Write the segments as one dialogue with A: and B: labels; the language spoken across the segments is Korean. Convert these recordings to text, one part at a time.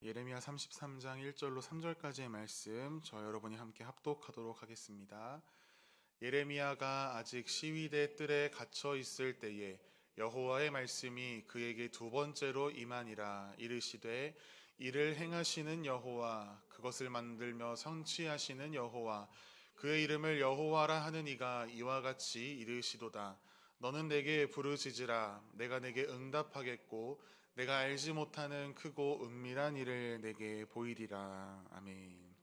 A: 예레미야 33장 1절로 3절까지의 말씀 저 여러분이 함께 합독하도록 하겠습니다. 예레미야가 아직 시위대 뜰에 갇혀 있을 때에 여호와의 말씀이 그에게 두 번째로 임하니라. 이르시되 이를 행하시는 여호와, 그것을 만들며 성취하시는 여호와, 그의 이름을 여호와라 하는 이가 이와 같이 이르시도다. 너는 내게 부르짖으라. 내가 내게 응답하겠고 내가 알지 못하는 크고 은밀한 일을 내게 보이리라. 아멘.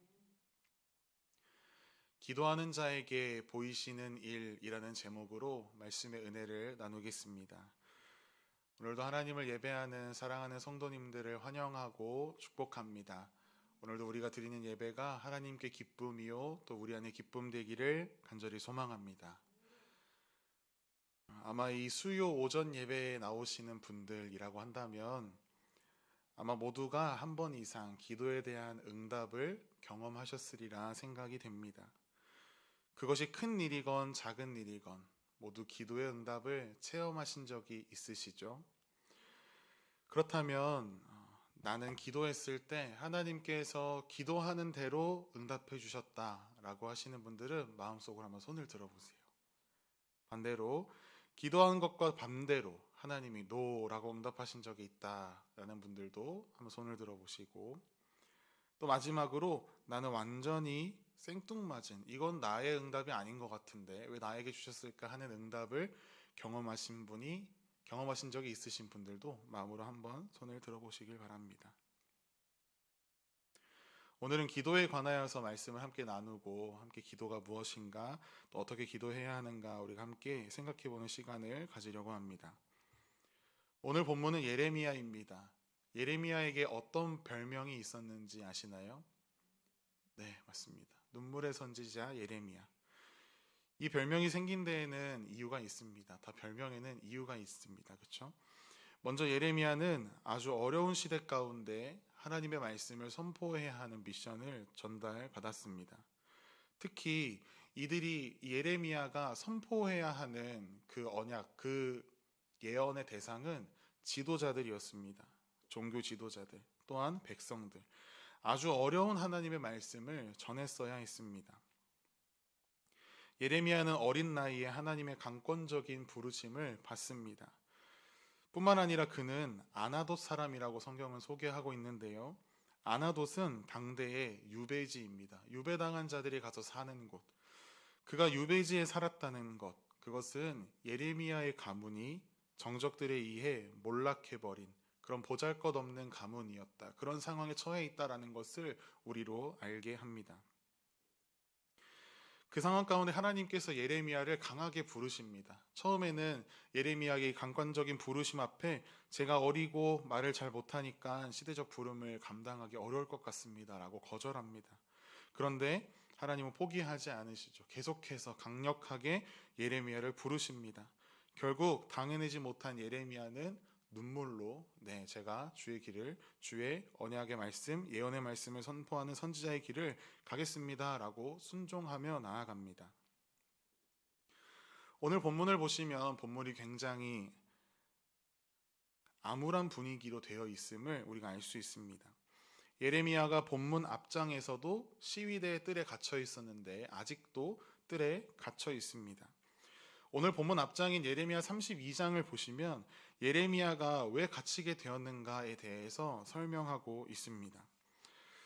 A: 기도하는 자에게 보이시는 일이라는 제목으로 말씀의 은혜를 나누겠습니다. 오늘도 하나님을 예배하는 사랑하는 성도님들을 환영하고 축복합니다. 오늘도 우리가 드리는 예배가 하나님께 기쁨이요 또 우리 안에 기쁨 되기를 간절히 소망합니다. 아마 이 수요 오전 예배에 나오시는 분들이라고 한다면 아마 모두가 한 번 이상 기도에 대한 응답을 경험하셨으리라 생각이 됩니다. 그것이 큰 일이건 작은 일이건 모두 기도의 응답을 체험하신 적이 있으시죠? 그렇다면 나는 기도했을 때 하나님께서 기도하는 대로 응답해 주셨다라고 하시는 분들은 마음속으로 한번 손을 들어보세요. 반대로 기도하는 것과 반대로 하나님이 노라고 응답하신 적이 있다라는 분들도 한번 손을 들어보시고, 또 마지막으로 나는 완전히 생뚱맞은, 이건 나의 응답이 아닌 것 같은데 왜 나에게 주셨을까 하는 응답을 경험하신 적이 있으신 분들도 마음으로 한번 손을 들어보시길 바랍니다. 오늘은 기도에 관하여서 말씀을 함께 나누고, 함께 기도가 무엇인가, 또 어떻게 기도해야 하는가 우리가 함께 생각해보는 시간을 가지려고 합니다. 오늘 본문은 예레미야입니다. 예레미야에게 어떤 별명이 있었는지 아시나요? 네, 맞습니다. 눈물의 선지자 예레미야. 이 별명이 생긴 데에는 이유가 있습니다. 다 별명에는 이유가 있습니다. 그렇죠? 먼저 예레미야는 아주 어려운 시대 가운데 하나님의 말씀을 선포해야 하는 미션을 전달받았습니다. 특히 이들이 예레미야가 선포해야 하는 그 언약, 그 예언의 대상은 지도자들이었습니다. 종교 지도자들, 또한 백성들. 아주 어려운 하나님의 말씀을 전했어야 했습니다. 예레미야는 어린 나이에 하나님의 강권적인 부르심을 받습니다. 뿐만 아니라 그는 아나돗 사람이라고 성경은 소개하고 있는데요. 아나돗은 당대의 유배지입니다. 유배당한 자들이 가서 사는 곳. 그가 유배지에 살았다는 것, 그것은 예레미야의 가문이 정적들에 의해 몰락해버린 그런 보잘것없는 가문이었다. 그런 상황에 처해 있다라는 것을 우리로 알게 합니다. 그 상황 가운데 하나님께서 예레미야를 강하게 부르십니다. 처음에는 예레미야의 강권적인 부르심 앞에 제가 어리고 말을 잘 못하니까 시대적 부름을 감당하기 어려울 것 같습니다 라고 거절합니다. 그런데 하나님은 포기하지 않으시죠. 계속해서 강력하게 예레미야를 부르십니다. 결국 당해내지 못한 예레미야는 눈물로 제가 주의 언약의 말씀, 예언의 말씀을 선포하는 선지자의 길을 가겠습니다 라고 순종하며 나아갑니다. 오늘 본문을 보시면 본문이 굉장히 암울한 분위기로 되어 있음을 우리가 알 수 있습니다. 예레미야가 본문 앞장에서도 시위대의 뜰에 갇혀 있었는데 아직도 뜰에 갇혀 있습니다. 오늘 본문 앞장인 예레미야 32장을 보시면 예레미야가 왜 갇히게 되었는가에 대해서 설명하고 있습니다.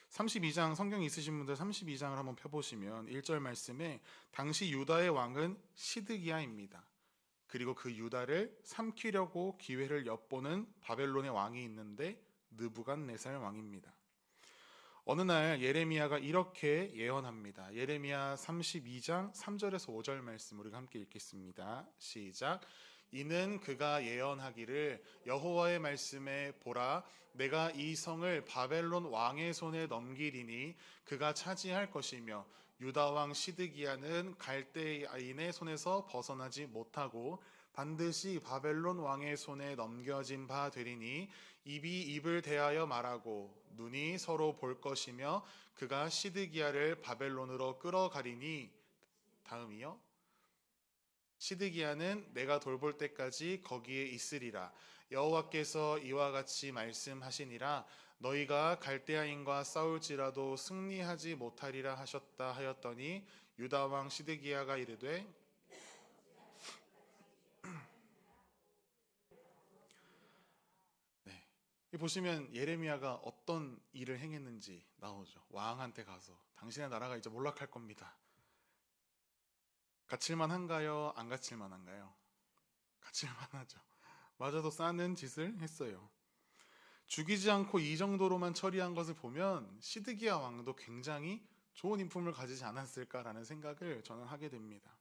A: 32장, 성경 있으신 분들 32장을 한번 펴보시면 1절 말씀에 당시 유다의 왕은 시드기야입니다. 그리고 그 유다를 삼키려고 기회를 엿보는 바벨론의 왕이 있는데 느부갓네살 왕입니다. 어느 날 예레미야가 이렇게 예언합니다. 예레미야 32장 3절에서 5절 말씀 우리가 함께 읽겠습니다. 시작. 이는 그가 예언하기를 여호와의 말씀에 보라, 내가 이 성을 바벨론 왕의 손에 넘기리니 그가 차지할 것이며 유다 왕 시드기야는 갈대아인의 손에서 벗어나지 못하고 반드시 바벨론 왕의 손에 넘겨진 바 되리니 입이 입을 대하여 말하고 눈이 서로 볼 것이며 그가 시드기야를 바벨론으로 끌어가리니. 다음이요. 시드기야는 내가 돌볼 때까지 거기에 있으리라. 여호와께서 이와 같이 말씀하시니라. 너희가 갈대아인과 싸울지라도 승리하지 못하리라 하셨다 하였더니 유다 왕 시드기야가 이르되 네. 보시면 예레미야가 어떤 일을 행했는지 나오죠. 왕한테 가서 당신의 나라가 이제 몰락할 겁니다. 갇힐만 한가요? 안 갇힐만 한가요? 갇힐만 하죠. 맞아도 싸는 짓을 했어요. 죽이지 않고 이 정도로만 처리한 것을 보면 시드기야 왕도 굉장히 좋은 인품을 가지지 않았을까라는 생각을 저는 하게 됩니다.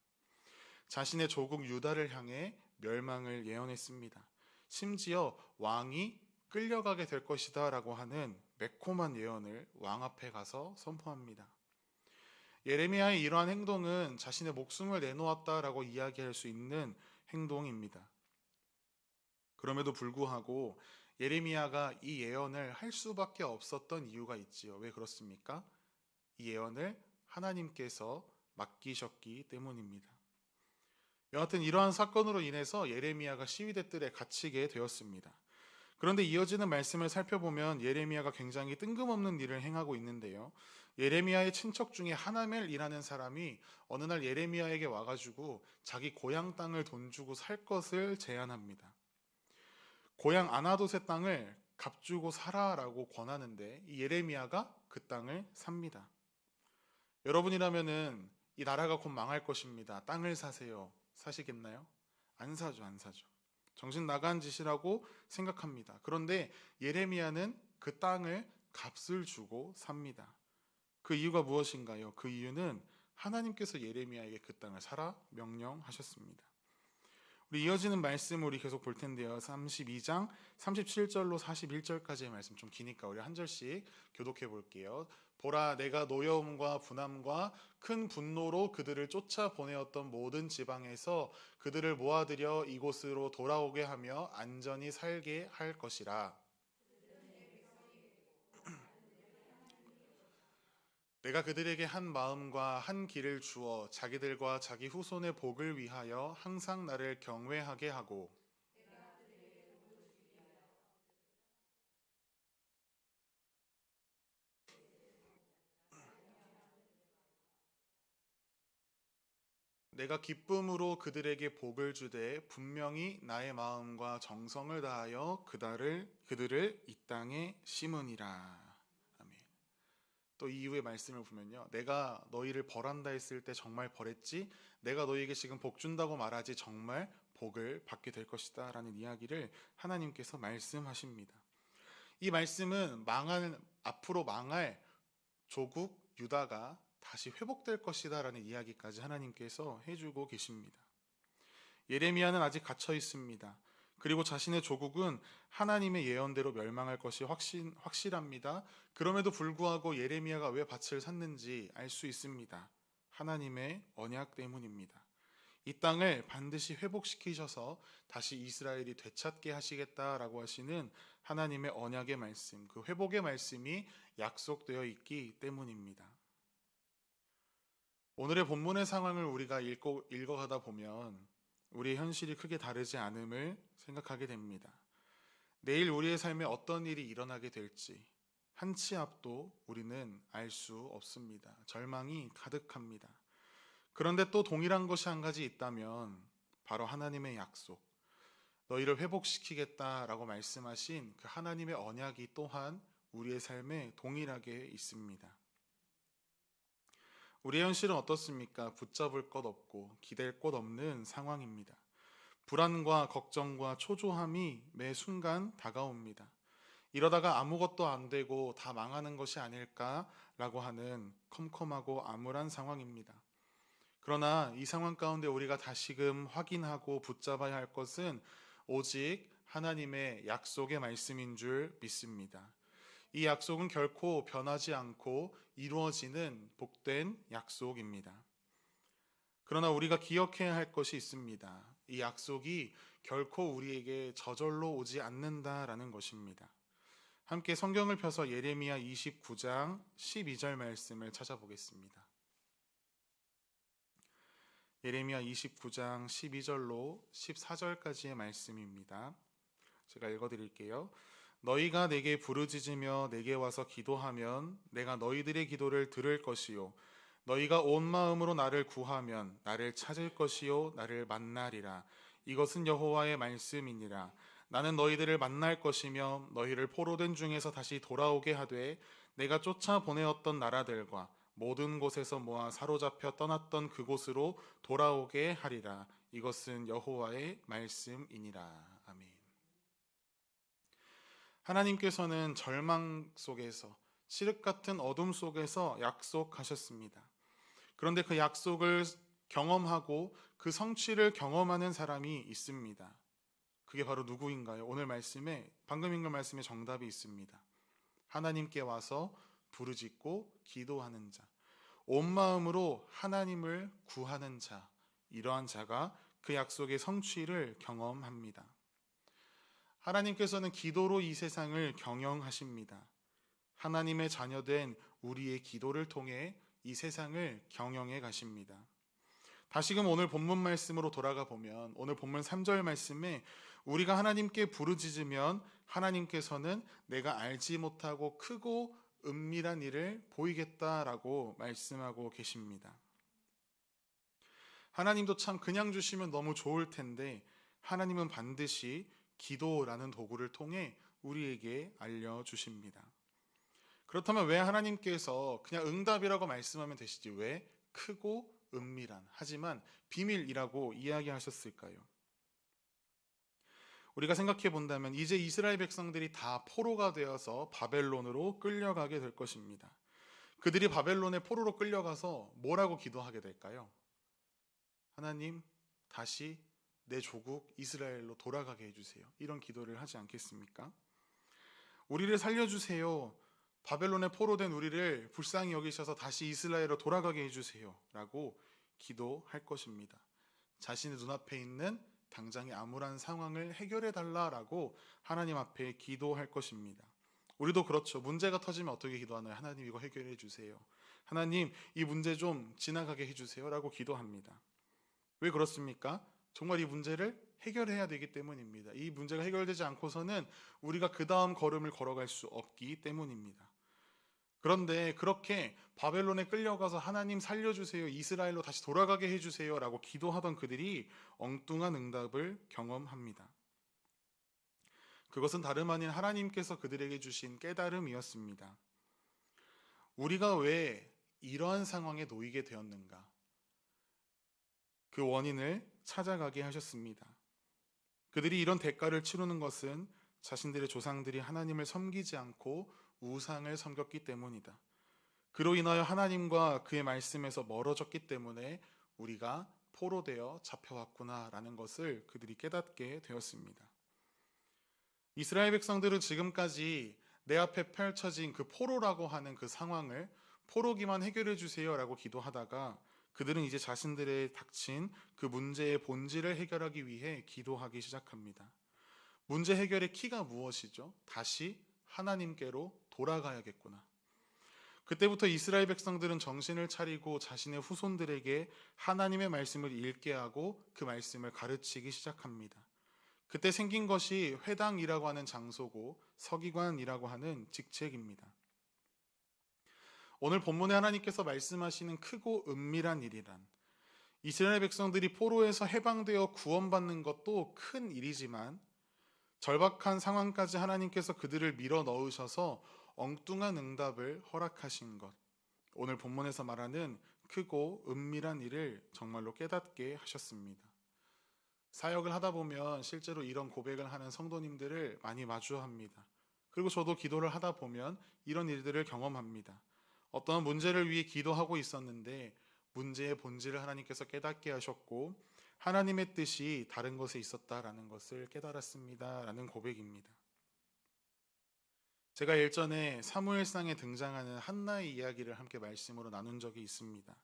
A: 자신의 조국 유다를 향해 멸망을 예언했습니다. 심지어 왕이 끌려가게 될 것이다 라고 하는 매콤한 예언을 왕 앞에 가서 선포합니다. 예레미야의 이러한 행동은 자신의 목숨을 내놓았다라고 이야기할 수 있는 행동입니다. 그럼에도 불구하고 예레미야가 이 예언을 할 수밖에 없었던 이유가 있지요. 왜 그렇습니까? 이 예언을 하나님께서 맡기셨기 때문입니다. 여하튼 이러한 사건으로 인해서 예레미야가 시위대 뜰에 갇히게 되었습니다. 그런데 이어지는 말씀을 살펴보면 예레미야가 굉장히 뜬금없는 일을 행하고 있는데요. 예레미야의 친척 중에 하나멜이라는 사람이 어느 날 예레미야에게 와가지고 자기 고향 땅을 돈 주고 살 것을 제안합니다. 고향 아나돗의 땅을 값 주고 사라라고 권하는데 이 예레미야가 그 땅을 삽니다. 여러분이라면은 이 나라가 곧 망할 것입니다. 땅을 사세요. 사시겠나요? 안 사죠, 안 사죠. 정신 나간 짓이라고 생각합니다. 그런데 예레미야는 그 땅을 값을 주고 삽니다. 그 이유가 무엇인가요? 그 이유는 하나님께서 예레미야에게 그 땅을 사라 명령하셨습니다. 우리 이어지는 말씀 우리 계속 볼 텐데요. 32장 37절로 41절까지의 말씀 좀 기니까 우리 한 절씩 교독해 볼게요. 보라, 내가 노여움과 분함과 큰 분노로 그들을 쫓아 보내었던 모든 지방에서 그들을 모아들여 이곳으로 돌아오게 하며 안전히 살게 할 것이라. 내가 그들에게 한 마음과 한 길을 주어 자기들과 자기 후손의 복을 위하여 항상 나를 경외하게 하고 내가 기쁨으로 그들에게 복을 주되 분명히 나의 마음과 정성을 다하여 그들을 이 땅에 심으니라. 아멘. 또 이 이후의 말씀을 보면요. 내가 너희를 벌한다 했을 때 정말 벌했지? 내가 너희에게 지금 복 준다고 말하지 정말 복을 받게 될 것이다 라는 이야기를 하나님께서 말씀하십니다. 이 말씀은 앞으로 망할 조국 유다가 다시 회복될 것이다 라는 이야기까지 하나님께서 해주고 계십니다. 예레미야는 아직 갇혀 있습니다. 그리고 자신의 조국은 하나님의 예언대로 멸망할 것이 확실합니다. 그럼에도 불구하고 예레미야가 왜 밭을 샀는지 알 수 있습니다. 하나님의 언약 때문입니다. 이 땅을 반드시 회복시키셔서 다시 이스라엘이 되찾게 하시겠다라고 하시는 하나님의 언약의 말씀, 그 회복의 말씀이 약속되어 있기 때문입니다. 오늘의 본문의 상황을 우리가 읽어가다 보면 우리의 현실이 크게 다르지 않음을 생각하게 됩니다. 내일 우리의 삶에 어떤 일이 일어나게 될지 한 치 앞도 우리는 알 수 없습니다. 절망이 가득합니다. 그런데 또 동일한 것이 한 가지 있다면 바로 하나님의 약속, 너희를 회복시키겠다라고 말씀하신 그 하나님의 언약이 또한 우리의 삶에 동일하게 있습니다. 우리의 현실은 어떻습니까? 붙잡을 것 없고 기댈 곳 없는 상황입니다. 불안과 걱정과 초조함이 매 순간 다가옵니다. 이러다가 아무것도 안 되고 다 망하는 것이 아닐까라고 하는 컴컴하고 암울한 상황입니다. 그러나 이 상황 가운데 우리가 다시금 확인하고 붙잡아야 할 것은 오직 하나님의 약속의 말씀인 줄 믿습니다. 이 약속은 결코 변하지 않고 이루어지는 복된 약속입니다. 그러나 우리가 기억해야 할 것이 있습니다. 이 약속이 결코 우리에게 저절로 오지 않는다라는 것입니다. 함께 성경을 펴서 예레미야 29장 12절 말씀을 찾아보겠습니다. 예레미야 29장 12절로 14절까지의 말씀입니다. 제가 읽어드릴게요. 너희가 내게 부르짖으며 내게 와서 기도하면 내가 너희들의 기도를 들을 것이요 너희가 온 마음으로 나를 구하면 나를 찾을 것이요 나를 만나리라. 이것은 여호와의 말씀이니라. 나는 너희들을 만날 것이며 너희를 포로된 중에서 다시 돌아오게 하되 내가 쫓아 보내었던 나라들과 모든 곳에서 모아 사로잡혀 떠났던 그곳으로 돌아오게 하리라. 이것은 여호와의 말씀이니라. 아멘. 하나님께서는 절망 속에서 칠흑 같은 어둠 속에서 약속하셨습니다. 그런데 그 약속을 경험하고 그 성취를 경험하는 사람이 있습니다. 그게 바로 누구인가요? 오늘 말씀에 방금 읽은 말씀에 정답이 있습니다. 하나님께 와서 부르짖고 기도하는 자, 온 마음으로 하나님을 구하는 자, 이러한 자가 그 약속의 성취를 경험합니다. 하나님께서는 기도로 이 세상을 경영하십니다. 하나님의 자녀된 우리의 기도를 통해 이 세상을 경영해 가십니다. 다시금 오늘 본문 말씀으로 돌아가 보면 오늘 본문 3절 말씀에 우리가 하나님께 부르짖으면 하나님께서는 내가 알지 못하고 크고 은밀한 일을 보이겠다라고 말씀하고 계십니다. 하나님도 참 그냥 주시면 너무 좋을 텐데 하나님은 반드시 기도라는 도구를 통해 우리에게 알려주십니다. 그렇다면 왜 하나님께서 그냥 응답이라고 말씀하면 되시지 왜 크고 은밀한 하지만 비밀이라고 이야기하셨을까요? 우리가 생각해 본다면 이제 이스라엘 백성들이 다 포로가 되어서 바벨론으로 끌려가게 될 것입니다. 그들이 바벨론의 포로로 끌려가서 뭐라고 기도하게 될까요? 하나님, 다시 내 조국 이스라엘로 돌아가게 해주세요. 이런 기도를 하지 않겠습니까? 우리를 살려주세요. 바벨론에 포로된 우리를 불쌍히 여기셔서 다시 이스라엘로 돌아가게 해주세요. 라고 기도할 것입니다. 자신의 눈앞에 있는 당장의 암울한 상황을 해결해 달라라고 하나님 앞에 기도할 것입니다. 우리도 그렇죠. 문제가 터지면 어떻게 기도하나요? 하나님 이거 해결해 주세요. 하나님 이 문제 좀 지나가게 해주세요. 라고 기도합니다. 왜 그렇습니까? 정말 이 문제를 해결해야 되기 때문입니다. 이 문제가 해결되지 않고서는 우리가 그 다음 걸음을 걸어갈 수 없기 때문입니다. 그런데 그렇게 바벨론에 끌려가서 하나님 살려주세요, 이스라엘로 다시 돌아가게 해주세요 라고 기도하던 그들이 엉뚱한 응답을 경험합니다. 그것은 다름 아닌 하나님께서 그들에게 주신 깨달음이었습니다. 우리가 왜 이러한 상황에 놓이게 되었는가? 그 원인을 찾아가게 하셨습니다. 그들이 이런 대가를 치르는 것은 자신들의 조상들이 하나님을 섬기지 않고 우상을 섬겼기 때문이다. 그로 인하여 하나님과 그의 말씀에서 멀어졌기 때문에 우리가 포로되어 잡혀왔구나라는 것을 그들이 깨닫게 되었습니다. 이스라엘 백성들은 지금까지 내 앞에 펼쳐진 그 포로라고 하는 그 상황을 포로기만 해결해 주세요라고 기도하다가 그들은 이제 자신들의 닥친 그 문제의 본질을 해결하기 위해 기도하기 시작합니다. 문제 해결의 키가 무엇이죠? 다시 하나님께로 돌아가야겠구나. 그때부터 이스라엘 백성들은 정신을 차리고 자신의 후손들에게 하나님의 말씀을 읽게 하고 그 말씀을 가르치기 시작합니다. 그때 생긴 것이 회당이라고 하는 장소고 서기관이라고 하는 직책입니다. 오늘 본문에 하나님께서 말씀하시는 크고 은밀한 일이란 이스라엘 백성들이 포로에서 해방되어 구원받는 것도 큰 일이지만 절박한 상황까지 하나님께서 그들을 밀어 넣으셔서 엉뚱한 응답을 허락하신 것, 오늘 본문에서 말하는 크고 은밀한 일을 정말로 깨닫게 하셨습니다. 사역을 하다 보면 실제로 이런 고백을 하는 성도님들을 많이 마주합니다. 그리고 저도 기도를 하다 보면 이런 일들을 경험합니다. 어떤 문제를 위해 기도하고 있었는데 문제의 본질을 하나님께서 깨닫게 하셨고 하나님의 뜻이 다른 것에 있었다라는 것을 깨달았습니다 라는 고백입니다. 제가 일전에 사무엘상에 등장하는 한나의 이야기를 함께 말씀으로 나눈 적이 있습니다.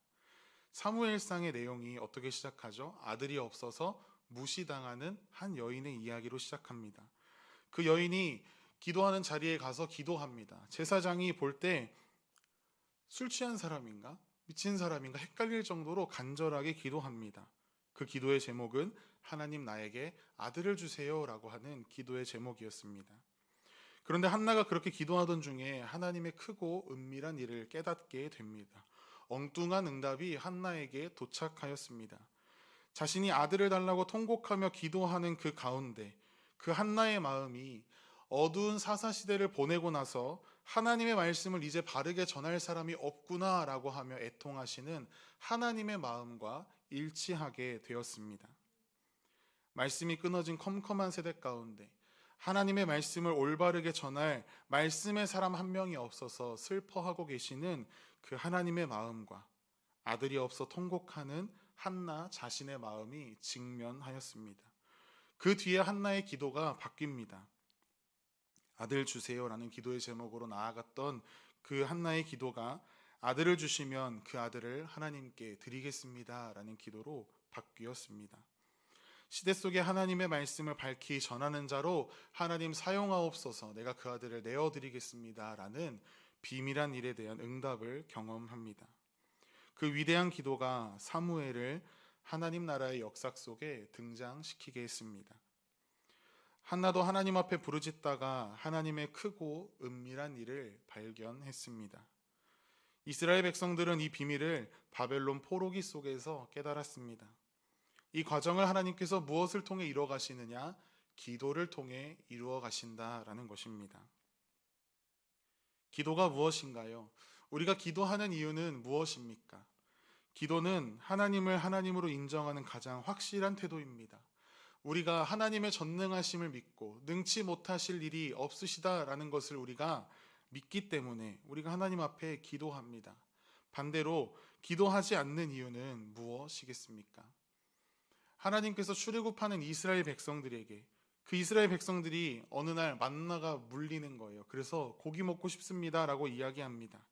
A: 사무엘상의 내용이 어떻게 시작하죠? 아들이 없어서 무시당하는 한 여인의 이야기로 시작합니다. 그 여인이 기도하는 자리에 가서 기도합니다. 제사장이 볼 때 술 취한 사람인가? 미친 사람인가? 헷갈릴 정도로 간절하게 기도합니다. 그 기도의 제목은 하나님 나에게 아들을 주세요 라고 하는 기도의 제목이었습니다. 그런데 한나가 그렇게 기도하던 중에 하나님의 크고 은밀한 일을 깨닫게 됩니다. 엉뚱한 응답이 한나에게 도착하였습니다. 자신이 아들을 달라고 통곡하며 기도하는 그 가운데 그 한나의 마음이 어두운 사사시대를 보내고 나서 하나님의 말씀을 이제 바르게 전할 사람이 없구나라고 하며 애통하시는 하나님의 마음과 일치하게 되었습니다. 말씀이 끊어진 컴컴한 세대 가운데 하나님의 말씀을 올바르게 전할 말씀의 사람 한 명이 없어서 슬퍼하고 계시는 그 하나님의 마음과 아들이 없어 통곡하는 한나 자신의 마음이 직면하였습니다. 그 뒤에 한나의 기도가 바뀝니다. 아들 주세요라는 기도의 제목으로 나아갔던 그 한나의 기도가 아들을 주시면 그 아들을 하나님께 드리겠습니다라는 기도로 바뀌었습니다. 시대 속에 하나님의 말씀을 밝히 전하는 자로 하나님 사용하옵소서, 내가 그 아들을 내어드리겠습니다라는 비밀한 일에 대한 응답을 경험합니다. 그 위대한 기도가 사무엘을 하나님 나라의 역사 속에 등장시키게 했습니다. 한나도 하나님 앞에 부르짖다가 하나님의 크고 은밀한 일을 발견했습니다. 이스라엘 백성들은 이 비밀을 바벨론 포로기 속에서 깨달았습니다. 이 과정을 하나님께서 무엇을 통해 이루어 가시느냐? 기도를 통해 이루어 가신다라는 것입니다. 기도가 무엇인가요? 우리가 기도하는 이유는 무엇입니까? 기도는 하나님을 하나님으로 인정하는 가장 확실한 태도입니다. 우리가 하나님의 전능하심을 믿고 능치 못하실 일이 없으시다라는 것을 우리가 믿기 때문에 우리가 하나님 앞에 기도합니다. 반대로 기도하지 않는 이유는 무엇이겠습니까? 하나님께서 출애굽하는 이스라엘 백성들에게 그 이스라엘 백성들이 어느 날 만나가 물리는 거예요. 그래서 고기 먹고 싶습니다라고 이야기합니다.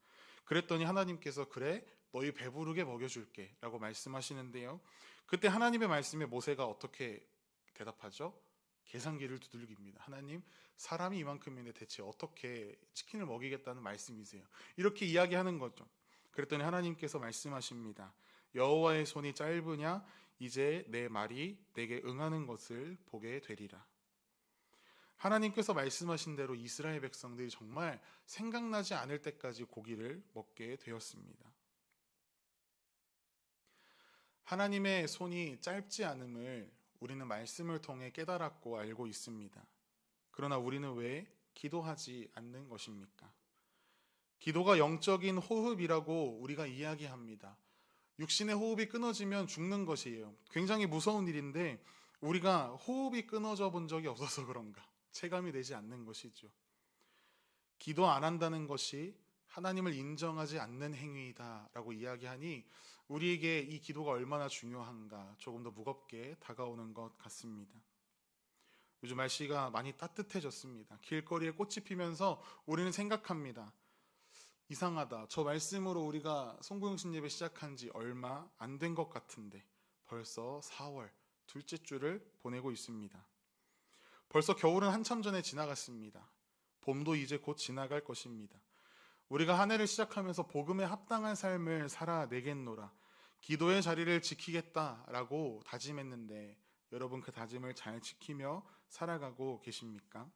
A: 그랬더니 하나님께서 그래 너희 배부르게 먹여줄게 라고 말씀하시는데요. 그때 하나님의 말씀에 모세가 어떻게 대답하죠? 계산기를 두들깁니다. 하나님, 사람이 이만큼인데 대체 어떻게 치킨을 먹이겠다는 말씀이세요? 이렇게 이야기하는 거죠. 그랬더니 하나님께서 말씀하십니다. 여호와의 손이 짧으냐? 이제 내 말이 내게 응하는 것을 보게 되리라. 하나님께서 말씀하신 대로 이스라엘 백성들이 정말 생각나지 않을 때까지 고기를 먹게 되었습니다. 하나님의 손이 짧지 않음을 우리는 말씀을 통해 깨달았고 알고 있습니다. 그러나 우리는 왜 기도하지 않는 것입니까? 기도가 영적인 호흡이라고 우리가 이야기합니다. 육신의 호흡이 끊어지면 죽는 것이에요. 굉장히 무서운 일인데 우리가 호흡이 끊어져 본 적이 없어서 그런가 체감이 되지 않는 것이죠. 기도 안 한다는 것이 하나님을 인정하지 않는 행위이다라고 이야기하니 우리에게 이 기도가 얼마나 중요한가 조금 더 무겁게 다가오는 것 같습니다. 요즘 날씨가 많이 따뜻해졌습니다. 길거리에 꽃이 피면서 우리는 생각합니다. 이상하다. 저 말씀으로 우리가 송구영신 예배 시작한 지 얼마 안 된 것 같은데 벌써 4월 둘째 주를 보내고 있습니다. 벌써 겨울은 한참 전에 지나갔습니다. 봄도 이제 곧 지나갈 것입니다. 우리가 한 해를 시작하면서 복음에 합당한 삶을 살아내겠노라, 기도의 자리를 지키겠다라고 다짐했는데 여러분 그 다짐을 잘 지키며 살아가고 계십니까?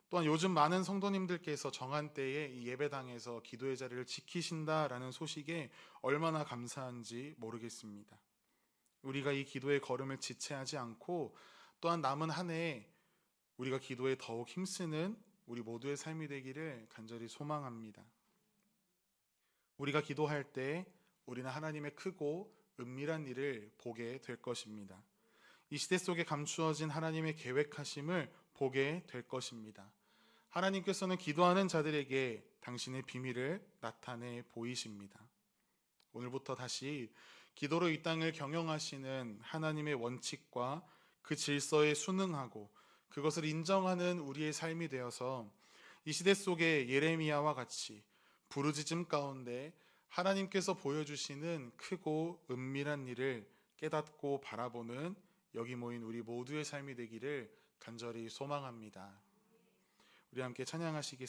A: 또한 요즘 많은 성도님들께서 정한 때에 이 예배당에서 기도의 자리를 지키신다라는 소식에 얼마나 감사한지 모르겠습니다. 우리가 이 기도의 걸음을 지체하지 않고 또한 남은 한 해에 우리가 기도에 더욱 힘쓰는 우리 모두의 삶이 되기를 간절히 소망합니다. 우리가 기도할 때 우리는 하나님의 크고 은밀한 일을 보게 될 것입니다. 이 시대 속에 감추어진 하나님의 계획하심을 보게 될 것입니다. 하나님께서는 기도하는 자들에게 당신의 비밀을 나타내 보이십니다. 오늘부터 다시 기도로 이 땅을 경영하시는 하나님의 원칙과 그 질서에 순응하고 그것을 인정하는 우리의 삶이 되어서 이 시대 속에 예레미야와 같이 부르짖음 가운데 하나님께서 보여주시는 크고 은밀한 일을 깨닫고 바라보는 여기 모인 우리 모두의 삶이 되기를 간절히 소망합니다. 우리 함께 찬양하시겠습니다.